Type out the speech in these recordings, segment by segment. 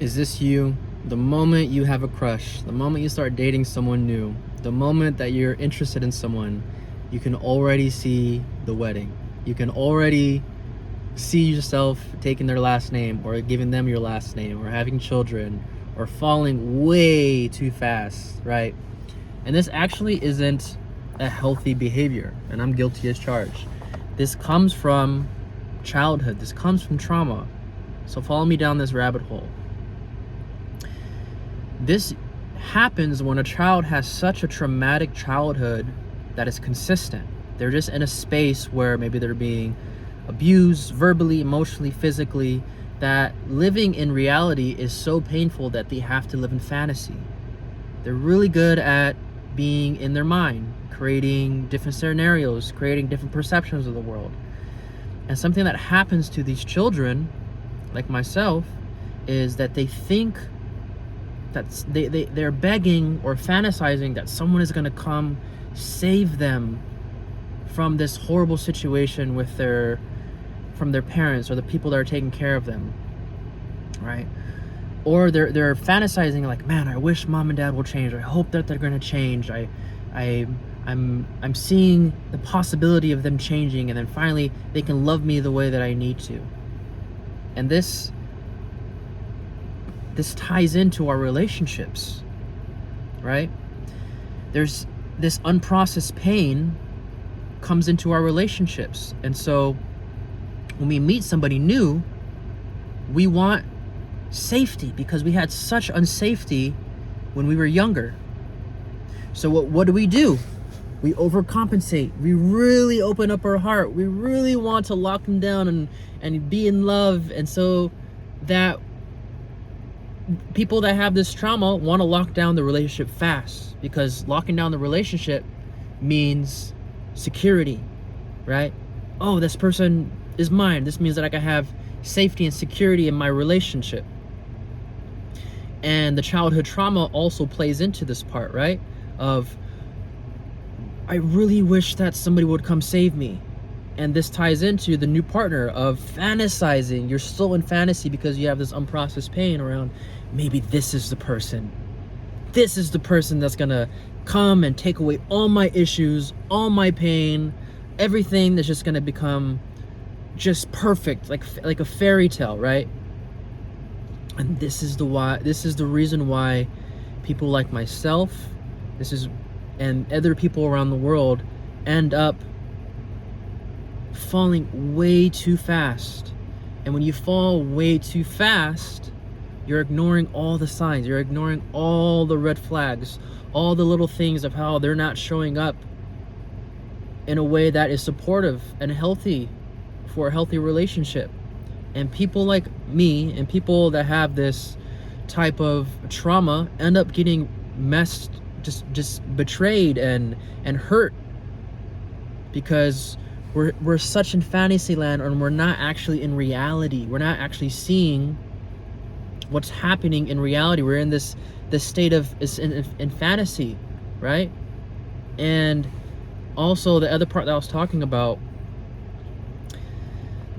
Is this you? The moment you have a crush, the moment you start dating someone new, the moment that you're interested in someone, you can already see the wedding. You can already see yourself taking their last name or giving them your last name or having children or falling way too fast, right? And this actually isn't a healthy behavior, and I'm guilty as charged. This comes from childhood. This comes from trauma. So follow me down this rabbit hole. This happens when a child has such a traumatic childhood that is consistent. They're just in a space where maybe they're being abused verbally, emotionally, physically, that living in reality is so painful that they have to live in fantasy. They're really good at being in their mind, creating different scenarios, creating different perceptions of the world. And something that happens to these children, like myself, is that they think that they're begging or fantasizing that someone is going to come save them from this horrible situation from their parents or the people that are taking care of them, right? Or they're fantasizing like, man, I wish mom and dad will change. I hope that they're going to change. I'm seeing the possibility of them changing, and then finally they can love me the way that I need to. And this ties into our relationships, right? There's this unprocessed pain comes into our relationships. And so when we meet somebody new, we want safety because we had such unsafety when we were younger. So what do? We overcompensate. We really open up our heart. We really want to lock them down and be in love. And so that people that have this trauma want to lock down the relationship fast, because locking down the relationship means security, right? Oh, this person is mine. This means that I can have safety and security in my relationship. And the childhood trauma also plays into this part, right? Of, I really wish that somebody would come save me. And this ties into the new partner of fantasizing. You're still in fantasy because you have this unprocessed pain around, maybe this is the person. This is the person that's gonna come and take away all my issues, all my pain, everything that's just gonna become just perfect, like a fairy tale, right? And this is the reason why people like myself, and other people around the world end up falling way too fast. And when you fall way too fast, you're ignoring all the signs, you're ignoring all the red flags, all the little things of how they're not showing up in a way that is supportive and healthy for a healthy relationship. And people like me and people that have this type of trauma end up getting just betrayed and hurt because we're such in fantasy land, and we're not actually in reality. We're not actually seeing what's happening in reality. We're in this state of in fantasy, right? And also the other part that I was talking about,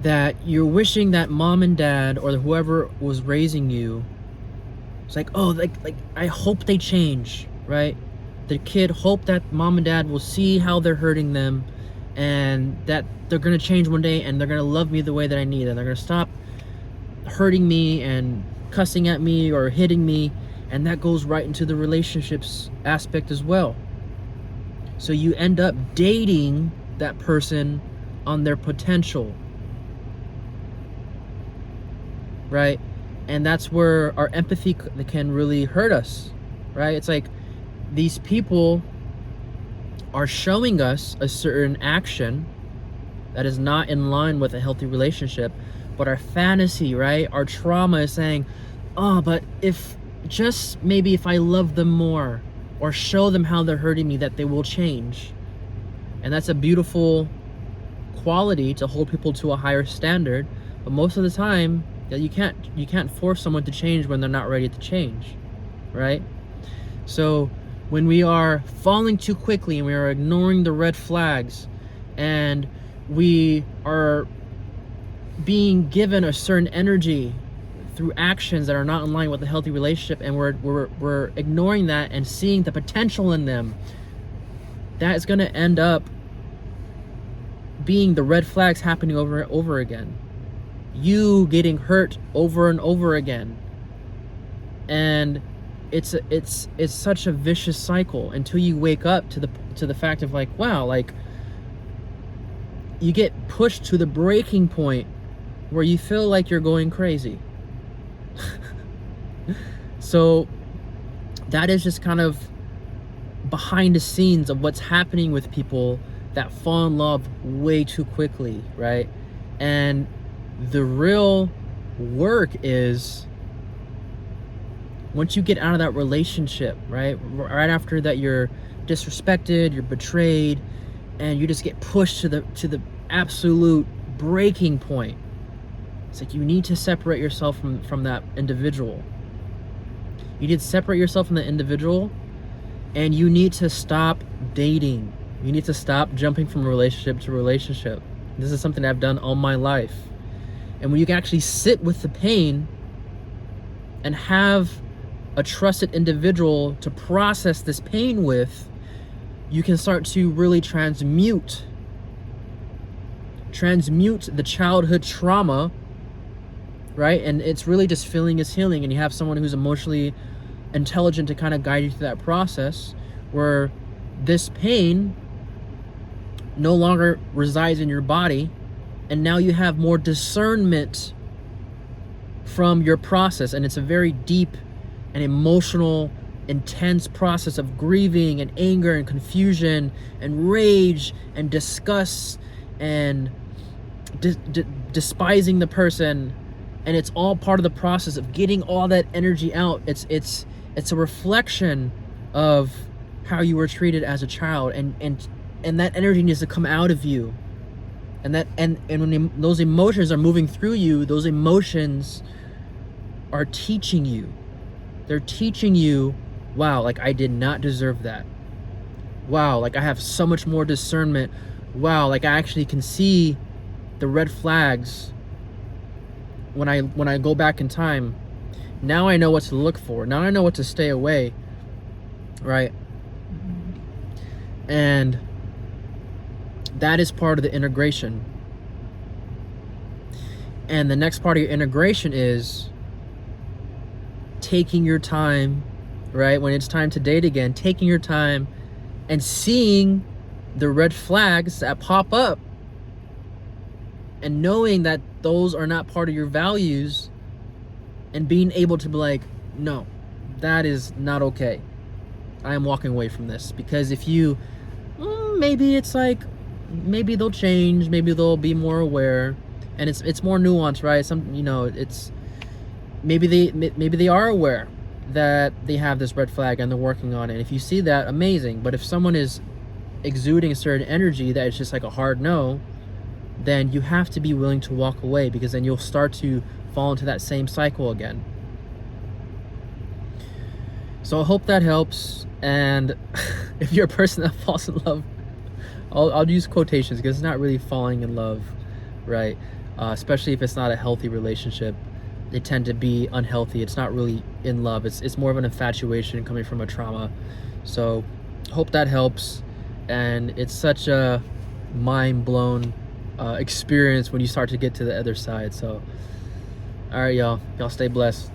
that you're wishing that mom and dad or whoever was raising you, it's like, oh, like I hope they change, right? The kid hope that mom and dad will see how they're hurting them, and that they're gonna change one day and they're gonna love me the way that I need, and they're gonna stop hurting me and cussing at me or hitting me. And that goes right into the relationships aspect as well. So you end up dating that person on their potential, right? And that's where our empathy can really hurt us, right? It's like these people are showing us a certain action that is not in line with a healthy relationship, but our fantasy, right? Our trauma is saying, oh, but if I love them more or show them how they're hurting me, that they will change. And that's a beautiful quality to hold people to a higher standard. But most of the time, you can't force someone to change when they're not ready to change, right? So when we are falling too quickly and we are ignoring the red flags, and we are being given a certain energy through actions that are not in line with a healthy relationship, and we're ignoring that and seeing the potential in them, that is going to end up being the red flags happening over and over again. You getting hurt over and over again. And it's such a vicious cycle until you wake up to the fact of like, wow, like you get pushed to the breaking point where you feel like you're going crazy. So that is just kind of behind the scenes of what's happening with people that fall in love way too quickly, right? And the real work is once you get out of that relationship, right after that, you're disrespected, you're betrayed, and you just get pushed to the absolute breaking point. It's like you need to separate yourself from that individual. You need to separate yourself from the individual, and you need to stop dating. You need to stop jumping from relationship to relationship. This is something I've done all my life. And when you can actually sit with the pain and have a trusted individual to process this pain with, you can start to really transmute the childhood trauma, right? And it's really just feeling is healing, and you have someone who's emotionally intelligent to kind of guide you through that process, where this pain no longer resides in your body, and now you have more discernment from your process. And it's a very deep and emotional, intense process of grieving and anger and confusion and rage and disgust and despising the person. And it's all part of the process of getting all that energy out. It's a reflection of how you were treated as a child, and that energy needs to come out of you. And when those emotions are moving through you, those emotions are teaching you. They're teaching you, wow, like I did not deserve that. Wow, like I have so much more discernment. Wow, like I actually can see the red flags when I go back in time. Now I know what to look for. Now I know what to stay away, right? And that is part of the integration. And the next part of your integration is taking your time, right? When it's time to date again, taking your time and seeing the red flags that pop up, and knowing that those are not part of your values, and being able to be like, no, that is not okay. I am walking away from this. Because if you, maybe it's like, maybe they'll change, maybe they'll be more aware, and it's more nuanced, right? It's maybe they are aware that they have this red flag and they're working on it. If you see that, amazing. But if someone is exuding a certain energy that is just like a hard no, then you have to be willing to walk away, because then you'll start to fall into that same cycle again. So I hope that helps. And if you're a person that falls in love, I'll use quotations because it's not really falling in love, right? Especially if it's not a healthy relationship. They tend to be unhealthy. It's not really in love. It's more of an infatuation coming from a trauma. So hope that helps. And it's such a mind-blown experience when you start to get to the other side. So all right, y'all stay blessed.